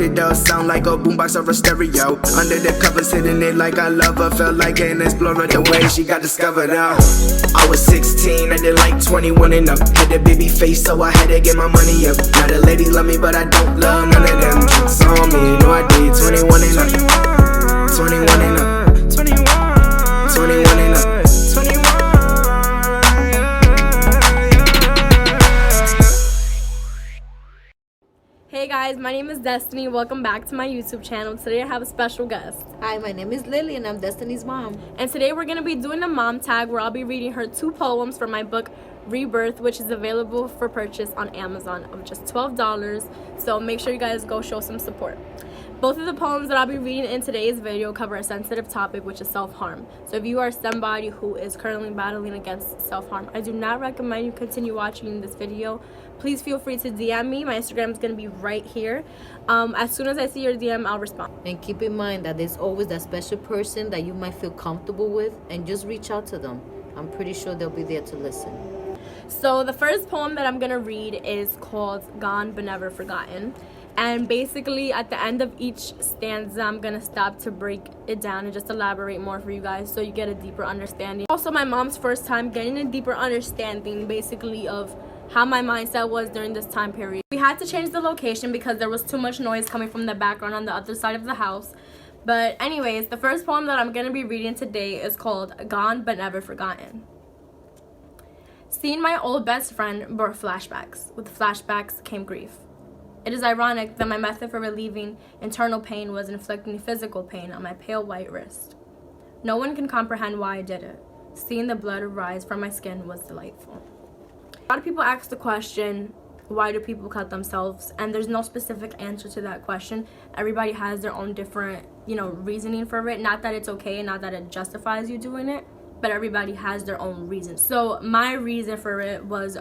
it up, sound like a boombox or a stereo. Under the covers, hitting it like I love her. Felt like an explorer the way she got discovered out. I was 16, I did like 21 and up. Had a baby face, so I had to get my money up. Now the ladies love me, but I don't love none of them. Drinks on me, you know I did 21 and up. 21 and up. 21 and up. Hey guys, my name is Destiny. Welcome back to my YouTube channel. Today I have a special guest. Hi, my name is Lily and I'm Destiny's mom. And today we're going to be doing a mom tag where I'll be reading her 2 poems from my book Rebirth, which is available for purchase on Amazon of just $12. So make sure you guys go show some support. Both of the poems that I'll be reading in today's video cover a sensitive topic, which is self-harm. So if you are somebody who is currently battling against self-harm, I do not recommend you continue watching this video. Please feel free to DM me. My Instagram is going to be right here. As soon as I see your DM, I'll respond. And keep in mind that there's always that special person that you might feel comfortable with, and just reach out to them. I'm pretty sure they'll be there to listen. So the first poem that I'm going to read is called Gone But Never Forgotten. And basically at the end of each stanza, I'm going to stop to break it down and just elaborate more for you guys so you get a deeper understanding. Also, my mom's first time getting a deeper understanding basically of how my mindset was during this time period. We had to change the location because there was too much noise coming from the background on the other side of the house. But anyways, the first poem that I'm going to be reading today is called Gone But Never Forgotten. Seeing my old best friend brought flashbacks. With flashbacks came grief. It is ironic that my method for relieving internal pain was inflicting physical pain on my pale white wrist. No one can comprehend why I did it. Seeing the blood rise from my skin was delightful. A lot of people ask the question, why do people cut themselves? And there's no specific answer to that question. Everybody has their own different, reasoning for it. Not that it's okay, not that it justifies you doing it, but everybody has their own reasons. So my reason for it was,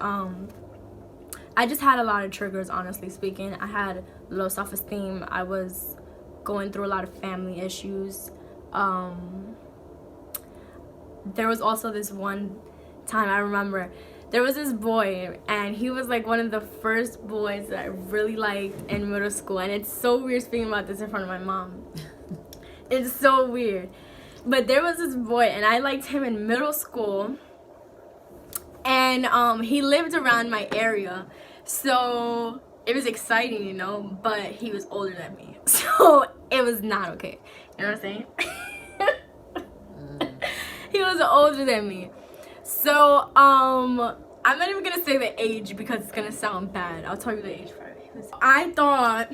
I just had a lot of triggers, honestly speaking. I had low self-esteem. I was going through a lot of family issues. There was also this one time I remember there was this boy, and he was like one of the first boys that I really liked in middle school. And it's so weird speaking about this in front of my mom. It's so weird. But there was this boy, and I liked him in middle school. And he lived around my area. So it was exciting, but he was older than me. So it was not okay. You know what I'm saying? He was older than me. So I'm not even gonna say the age because it's gonna sound bad. I'll tell you the age first. I thought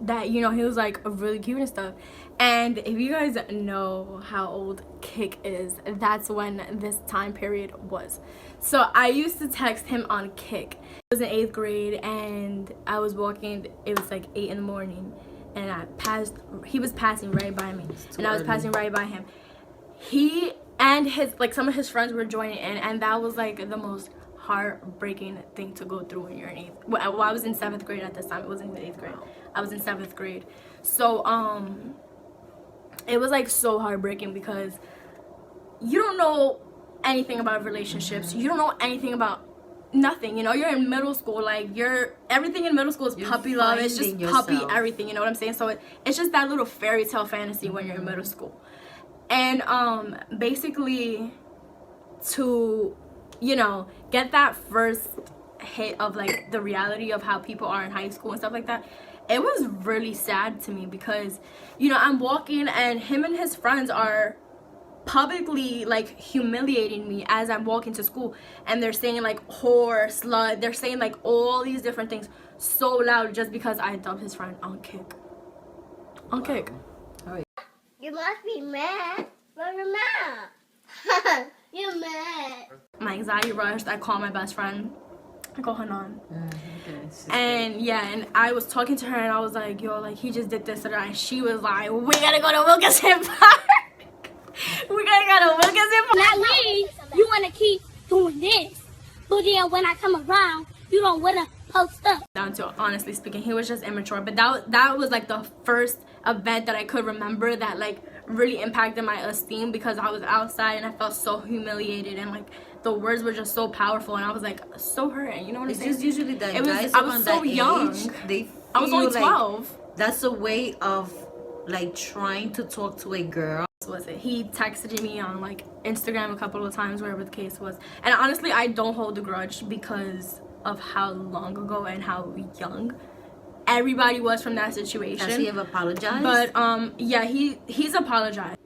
that, he was like really cute and stuff. And if you guys know how old Kick is, that's when this time period was. So I used to text him on Kick. I was in 8th grade and I was walking, it was like 8 in the morning, and he was passing right by me, and I was passing right by him. He and some of his friends were joining in, and that was like the most heartbreaking thing to go through when you're in 8th. Well, I was in 7th grade at this time. It wasn't even 8th grade. I was in 7th grade. So it was like so heartbreaking because you don't know anything about relationships. You don't know anything about nothing. You're in middle school. Like everything in middle school is puppy love. It's just puppy everything. You know what I'm saying? So it's just that little fairy tale fantasy when you're in middle school. And basically to get that first hit of like the reality of how people are in high school and stuff like that, it was really sad to me because I'm walking and him and his friends are publicly like humiliating me as I'm walking to school, and they're saying like whore, slut, they're saying like all these different things so loud just because I dumped his friend on Kick. Kick. You must be mad. But you're mad. You're mad. My anxiety rushed. I called my best friend. I called Hanan. And I was talking to her, and I was like, yo, like he just did this and that. And she was like, we gotta go to Wilkinson Park. We gotta go to Wilkinson Park. Not me. You wanna keep doing this. But then when I come around, you don't wanna post up. Down to honestly speaking, he was just immature. But that was like the first event that I could remember that like really impacted my esteem, because I was outside and I felt so humiliated, and like the words were just so powerful, and I was like so hurt. You know what I'm saying? It's just usually that I was so young. I was you, only like, 12. That's a way of like trying to talk to a girl. Was it? He texted me on like Instagram a couple of times, wherever the case was. And honestly, I don't hold a grudge because of how long ago and how young everybody was from that situation. Has he ever apologized? But yeah, he's apologized.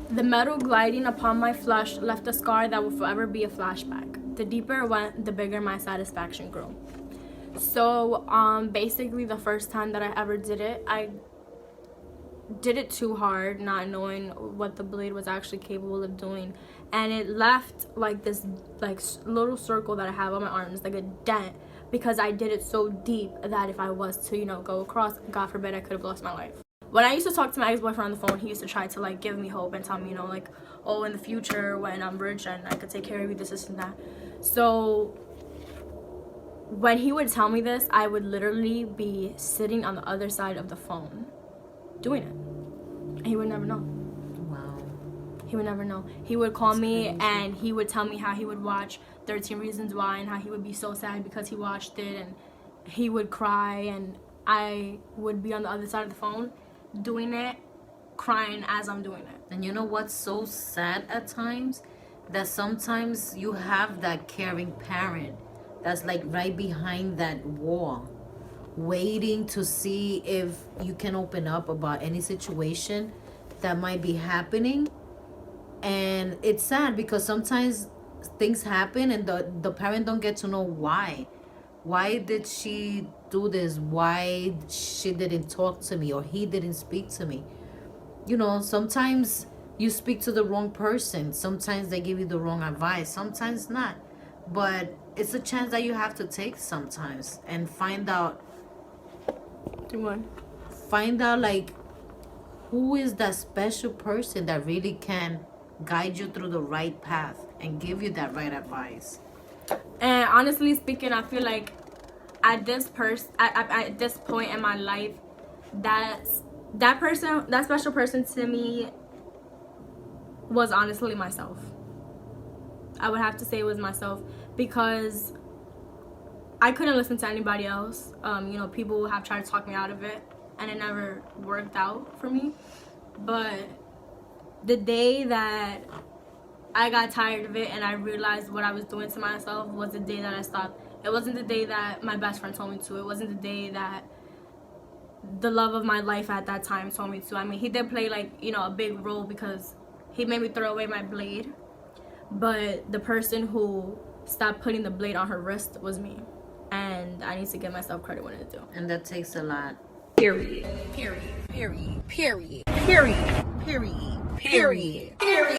The metal gliding upon my flesh left a scar that will forever be a flashback. The deeper it went, the bigger my satisfaction grew. So basically the first time that I ever did it, I did it too hard, not knowing what the blade was actually capable of doing, and it left like this like little circle that I have on my arms, like a dent, because I did it so deep that if I was to, you know, go across, God forbid, I could have lost my life. When I used to talk to my ex-boyfriend on the phone, he used to try to like give me hope and tell me, you know, like, oh, in the future when I'm rich and I could take care of you, this and that. So when he would tell me this, I would literally be sitting on the other side of the phone doing it, and he would never know. Wow. He would never know. He would call me and he would tell me how he would watch 13 Reasons Why and how he would be so sad because he watched it, and he would cry, and I would be on the other side of the phone doing it, crying as I'm doing it. And you know what's so sad at times? That sometimes you have that caring parent that's like right behind that wall, waiting to see if you can open up about any situation that might be happening. And it's sad because sometimes things happen and the parent don't get to know why did she do this, why she didn't talk to me or he didn't speak to me. You know, sometimes you speak to the wrong person, sometimes they give you the wrong advice, sometimes not, but it's a chance that you have to take sometimes and find out like who is that special person that really can guide you through the right path and give you that right advice. And honestly speaking, I feel like at this point in my life, that special person to me was honestly myself. I would have to say it was myself, because I couldn't listen to anybody else. You know, people have tried to talk me out of it, and it never worked out for me. But the day that I got tired of it and I realized what I was doing to myself was the day that I stopped. It wasn't the day that my best friend told me to. It wasn't the day that the love of my life at that time told me to. I mean, he did play, like, you know, a big role because he made me throw away my blade. But the person who stopped putting the blade on her wrist was me. And I need to give myself credit when it's due. And that takes a lot. Period. Period. Period. Period. Period. Period. Period. Period.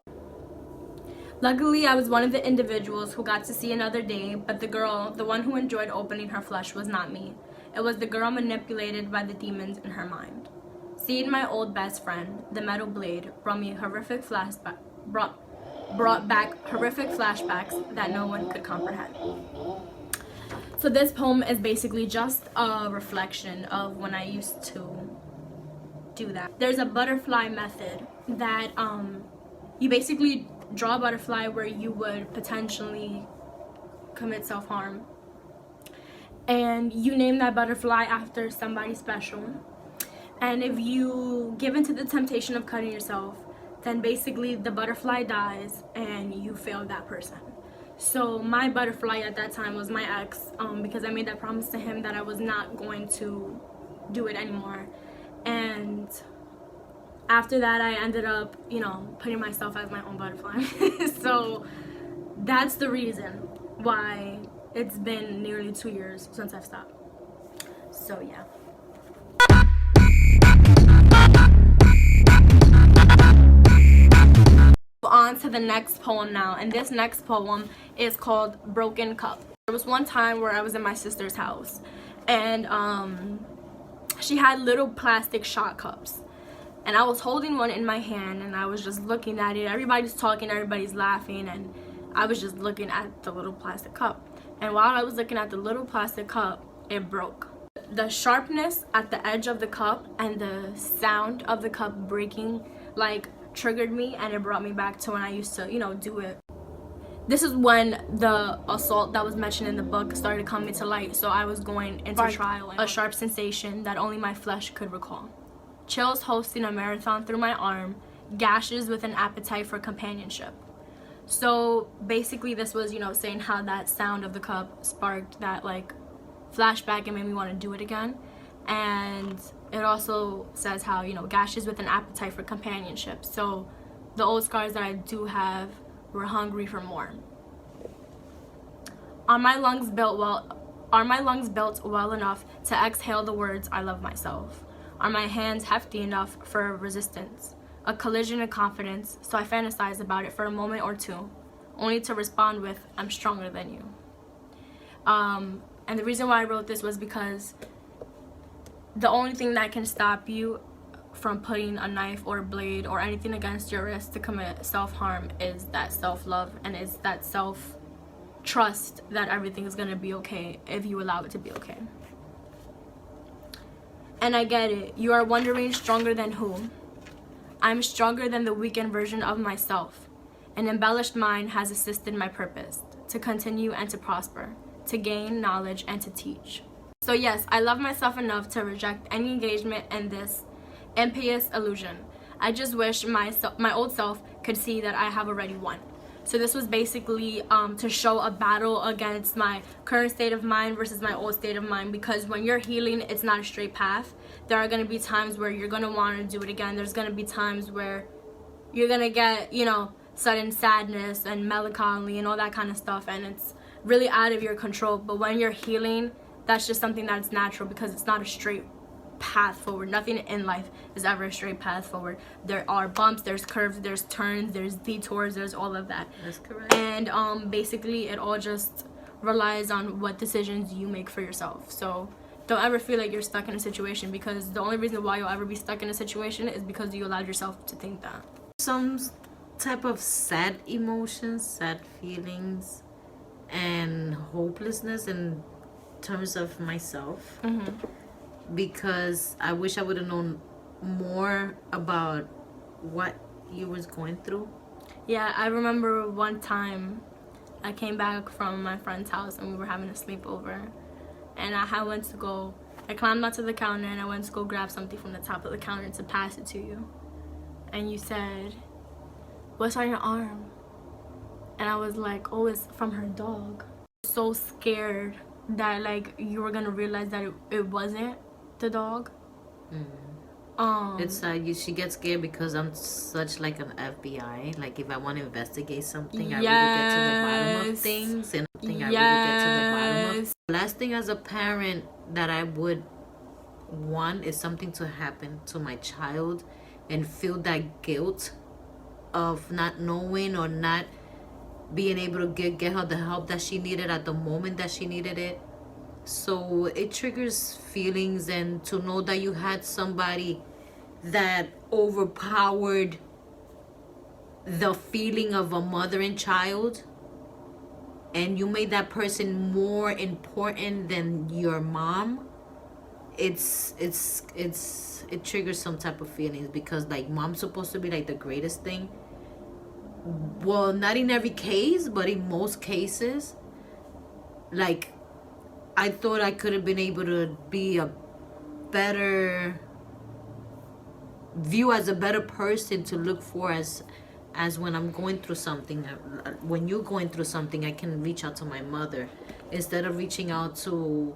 Luckily, I was one of the individuals who got to see another day, but the girl, the one who enjoyed opening her flesh, was not me. It was the girl manipulated by the demons in her mind. Seeing my old best friend, the metal blade, brought back horrific flashbacks that no one could comprehend. So this poem is basically just a reflection of when I used to do that. There's a butterfly method that you basically draw a butterfly where you would potentially commit self-harm, and you name that butterfly after somebody special. And if you give into the temptation of cutting yourself, then basically the butterfly dies and you failed that person. So my butterfly at that time was my ex, because I made that promise to him that I was not going to do it anymore. And after that, I ended up, you know, putting myself as my own butterfly. So that's the reason why it's been nearly 2 years since I've stopped. So yeah. On to the next poem now, and this next poem is called Broken Cup. There was one time where I was in my sister's house, and she had little plastic shot cups, and I was holding one in my hand and I was just looking at it. Everybody's talking, everybody's laughing, and I was just looking at the little plastic cup. And while I was looking at the little plastic cup, it broke. The sharpness at the edge of the cup and the sound of the cup breaking like triggered me, and it brought me back to when I used to, you know, do it. this is when the assault that was mentioned in the book started coming to light, so I was going into trial. A sharp sensation that only my flesh could recall. Chills hosting a marathon through my arm, gashes with an appetite for companionship. So basically this was, you know, saying how that sound of the cup sparked that like flashback and made me want to do it again. And it also says how, you know, gashes with an appetite for companionship. So the old scars that I do have were hungry for more. Are my lungs built well enough to exhale the words I love myself? Are my hands hefty enough for resistance? A collision of confidence, so I fantasize about it for a moment or two, only to respond with, I'm stronger than you. And the reason why I wrote this was because the only thing that can stop you from putting a knife or a blade or anything against your wrist to commit self-harm is that self-love, and it's that self-trust that everything is going to be okay if you allow it to be okay. And I get it. You are wondering, stronger than who? I'm stronger than the weakened version of myself. An embellished mind has assisted my purpose, to continue and to prosper, to gain knowledge and to teach. So yes, I love myself enough to reject any engagement in this impious illusion. I just wish my old self could see that I have already won. So this was basically to show a battle against my current state of mind versus my old state of mind, because when you're healing, it's not a straight path. There are going to be times where you're going to want to do it again. There's going to be times where you're going to get, you know, sudden sadness and melancholy and all that kind of stuff, and it's really out of your control. But when you're healing, that's just something that's natural, because it's not a straight path forward. Nothing in life is ever a straight path forward. There are bumps, there's curves, there's turns, there's detours, there's all of that. That's correct. And basically it all just relies on what decisions you make for yourself. So don't ever feel like you're stuck in a situation, because the only reason why you'll ever be stuck in a situation is because you allowed yourself to think that. Some type of sad emotions, sad feelings, and hopelessness in terms of myself. Because I wish I would have known more about what you was going through. Yeah, I remember one time I came back from my friend's house and we were having a sleepover, and I climbed onto the counter and I went to go grab something from the top of the counter to pass it to you, and you said, "What's on your arm?" And I was like, "Oh, it's from her dog." So scared that like you were gonna realize that it wasn't the dog. It's she gets scared because I'm such like an FBI. Like if I want to investigate something, I really get to the bottom of things, and I really get to the bottom of. Last thing as a parent that I would want is something to happen to my child and feel that guilt of not knowing or not being able to get her the help that she needed at the moment that she needed it. So it triggers feelings, and to know that you had somebody that overpowered the feeling of a mother and child, and you made that person more important than your mom. It triggers some type of feelings, because like mom's supposed to be like the greatest thing. Well, not in every case, but in most cases. Like I thought I could have been able to be a better view as a better person to look for as when I'm going through something. When you're going through something, I can reach out to my mother instead of reaching out to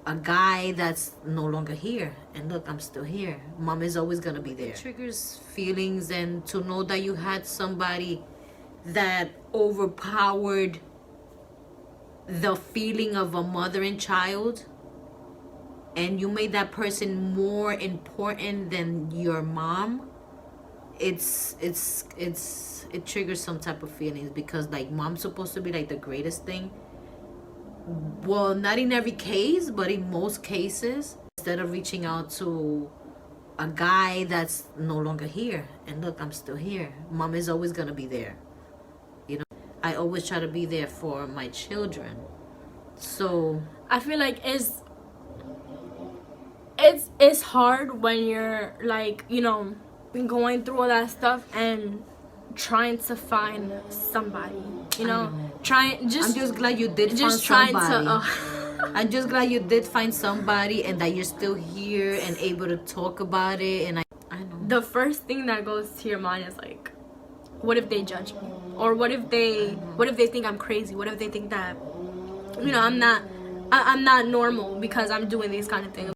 a guy that's no longer here. And look, I'm still here. Mom is always gonna be there. It triggers feelings, and to know that you had somebody that overpowered the feeling of a mother and child, and you made that person more important than your mom. It triggers some type of feelings, because like mom's supposed to be like the greatest thing. Well, not in every case, but in most cases. Instead of reaching out to a guy that's no longer here, and look, I'm still here. Mom is always gonna be there. You know, I always try to be there for my children. So I feel like it's hard when you're like, you know, going through all that stuff, and trying to find somebody, you know, I'm just glad you did just find trying somebody. to I'm just glad you did find somebody and that you're still here and able to talk about it. And I know. the first thing that goes to your mind is like, what if they judge me, or what if they think I'm crazy, what if they think that, you know, I'm not normal because I'm doing these kind of things.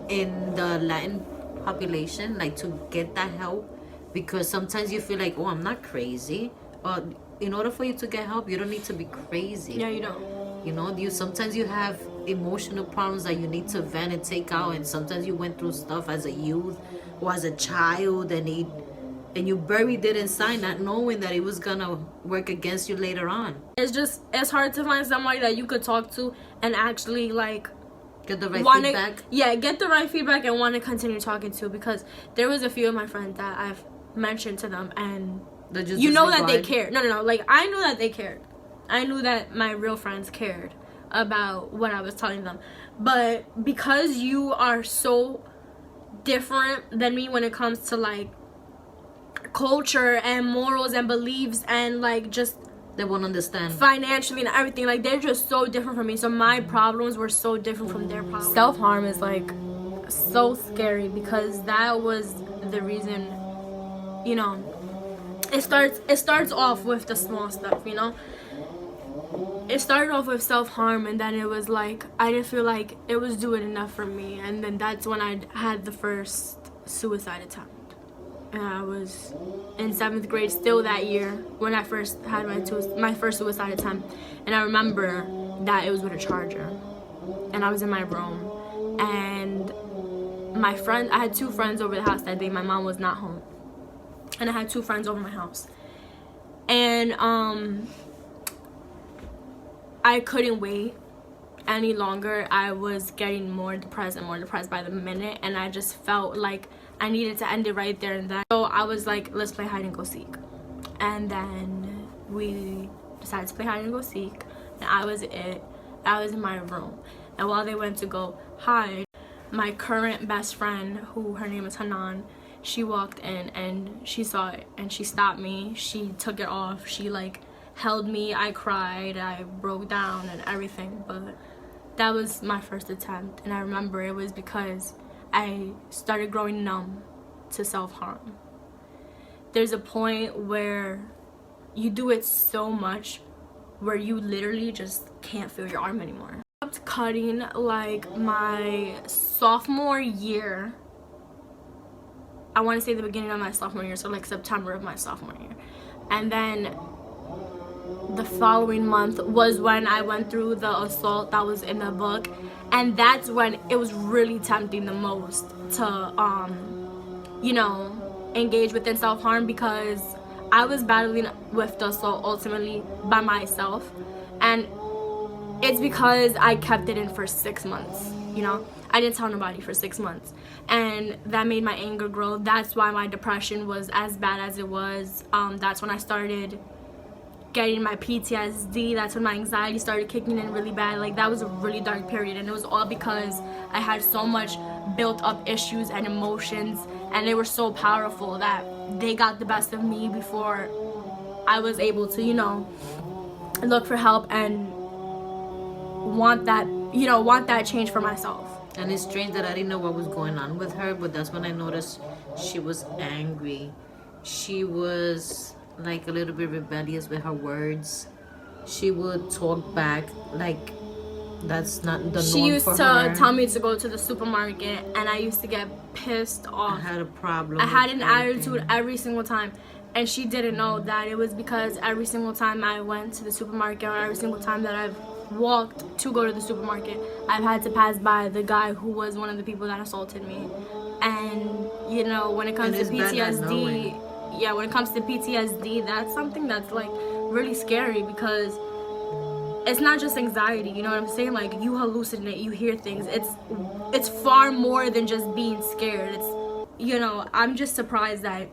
In the Latin population, like, to get that help, because sometimes you feel like, oh, I'm not crazy, but in order for you to get help, you don't need to be crazy. Yeah, you know. You know, sometimes you have emotional problems that you need to vent and take out, and sometimes you went through stuff as a youth or as a child, and you buried it inside, not knowing that it was gonna work against you later on. It's hard to find somebody that you could talk to and actually like Get the right wanna, feedback. yeah, get the right feedback and want to continue talking to, because there was a few of my friends that I've mentioned to them and Just you know that they cared. No, like I knew that they cared. I knew that my real friends cared about what I was telling them. But because you are so different than me when it comes to like culture and morals and beliefs and like just they won't understand financially and everything, like they're just so different from me, so my problems were so different from their problems. Self-harm is like so scary because that was the reason, you know, it starts off with the small stuff, you know. It started off with self-harm, and then it was like I didn't feel like it was doing enough for me, and then that's when I had the first suicide attempt. And I was in 7th grade still that year when I first had my first suicide attempt. And I remember that it was with a charger. And I was in my room. And I had 2 friends over the house that day. My mom was not home. And I had 2 friends over my house. And I couldn't wait any longer. I was getting more depressed by the minute. And I just felt like I needed to end it right there and then. So I was like, let's play hide and go seek. And then we decided to play hide and go seek. And I was in my room. And while they went to go hide, my current best friend, who her name is Hanan, she walked in and she saw it and she stopped me. She took it off. She like held me. I cried. I broke down and everything. But that was my first attempt. And I remember it was because I started growing numb to self-harm. There's a point where you do it so much where you literally just can't feel your arm anymore. I stopped cutting like my sophomore year. I want to say the beginning of my sophomore year, so like September of my sophomore year. And then the following month was when I went through the assault that was in the book, and that's when it was really tempting the most to you know, engage within self-harm, because I was battling with the assault ultimately by myself, and it's because I kept it in for 6 months, you know. I didn't tell nobody for 6 months, and that made my anger grow. That's why my depression was as bad as it was. That's when I started getting my PTSD. That's when my anxiety started kicking in really bad. Like, that was a really dark period, and it was all because I had so much built up issues and emotions, and they were so powerful that they got the best of me before I was able to, you know, look for help and want that change for myself. And it's strange that I didn't know what was going on with her, but that's when I noticed she was angry. She was like a little bit rebellious with her words. She would talk back like that's not the norm for her. She used to tell me to go to the supermarket, and I used to get pissed off. I had a problem. I had an attitude every single time, and she didn't know that it was because every single time I went to the supermarket, or every single time that I've walked to go to the supermarket, I've had to pass by the guy who was one of the people that assaulted me. And you know, when it comes to PTSD, when it comes to PTSD, that's something that's like really scary, because it's not just anxiety, you know what I'm saying? Like, you hallucinate, you hear things. It's far more than just being scared. It's, you know, I'm just surprised that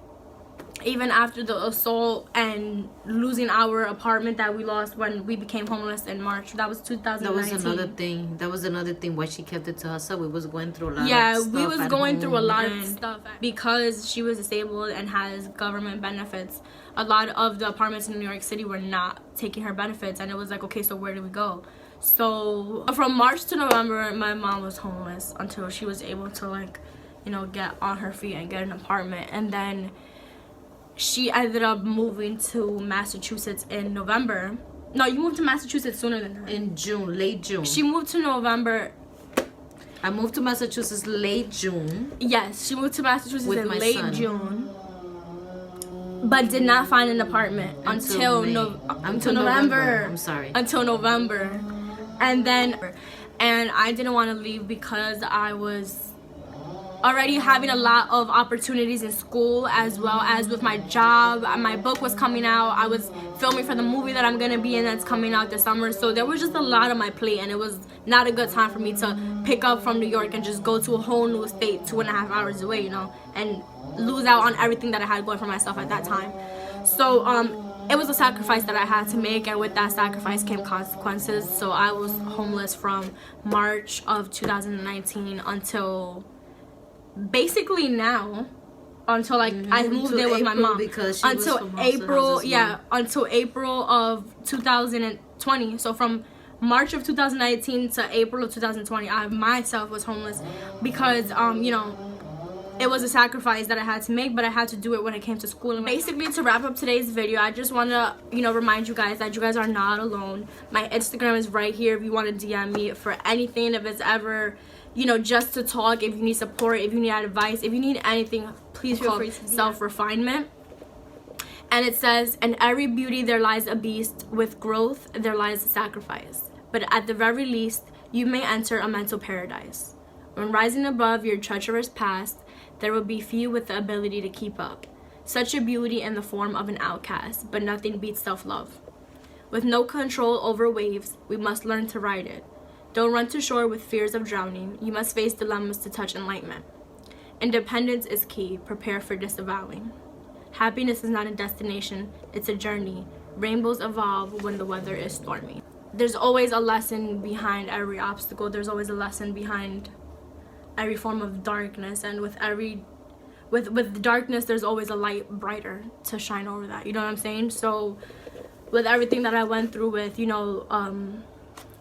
even after the assault and losing our apartment that we lost when we became homeless in March. That was 2019. That was another thing why she kept it to herself. We was going through a lot of stuff. We was going through a lot of stuff. Because she was disabled and has government benefits, a lot of the apartments in New York City were not taking her benefits, and it was like, okay, so where do we go? So from March to November, my mom was homeless until she was able to, like, you know, get on her feet and get an apartment. And then she ended up moving to Massachusetts in November. No, you moved to Massachusetts sooner than that. In June, late June. She moved to November. I moved to Massachusetts late June. Yes, she moved to Massachusetts with in my late son. June. But did not find an apartment until November. I'm sorry. Until November. And I didn't want to leave because I was already having a lot of opportunities in school, as well as with my job. My book was coming out. I was filming for the movie that I'm gonna be in that's coming out this summer. So there was just a lot on my plate, and it was not a good time for me to pick up from New York and just go to a whole new state 2.5 hours away, you know, and lose out on everything that I had going for myself at that time. So it was a sacrifice that I had to make, and with that sacrifice came consequences. So I was homeless from March of 2019 until basically now, until like I moved in with my mom, because she until was from April, well. until April of 2020. So from March of 2019 to April of 2020, I myself was homeless because you know, it was a sacrifice that I had to make, but I had to do it when it came to school. And basically, to wrap up today's video, I just want to, you know, remind you guys that you guys are not alone. My Instagram is right here if you want to DM me for anything, if it's ever, you know, just to talk, if you need support, if you need advice, if you need anything, please feel free to Self-Refinement. And it says, in every beauty there lies a beast, with growth there lies a sacrifice. But at the very least, you may enter a mental paradise. When rising above your treacherous past, there will be few with the ability to keep up. Such a beauty in the form of an outcast, but nothing beats self-love. With no control over waves, we must learn to ride it. Don't run to shore with fears of drowning. You must face dilemmas to touch enlightenment. Independence is key. Prepare for disavowing. Happiness is not a destination, it's a journey. Rainbows evolve when the weather is stormy. There's always a lesson behind every obstacle. There's always a lesson behind every form of darkness, and with darkness there's always a light brighter to shine over that, you know what I'm saying? So with everything that I went through with, you know,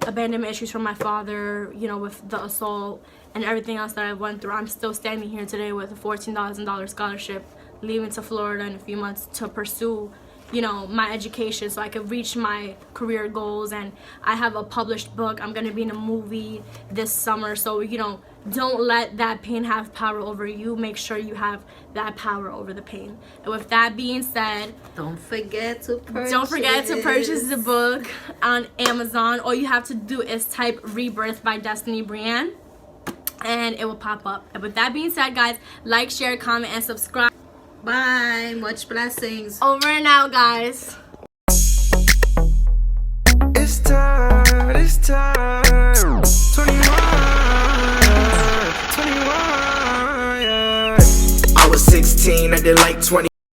abandonment issues from my father, you know, with the assault and everything else that I went through, I'm still standing here today with a $14,000 scholarship, leaving to Florida in a few months to pursue, you know, my education so I could reach my career goals. And I have a published book. I'm gonna be in a movie this summer. So, you know, don't let that pain have power over you. Make sure you have that power over the pain. And with that being said, don't forget to purchase the book on Amazon. All you have to do is type Rebirth by Destiny Brienne and it will pop up. And with that being said, guys, like, share, comment, and subscribe. Bye. Much blessings. Over and out, guys. It's time, it's time. 21, yeah. I was 16, I did like 20.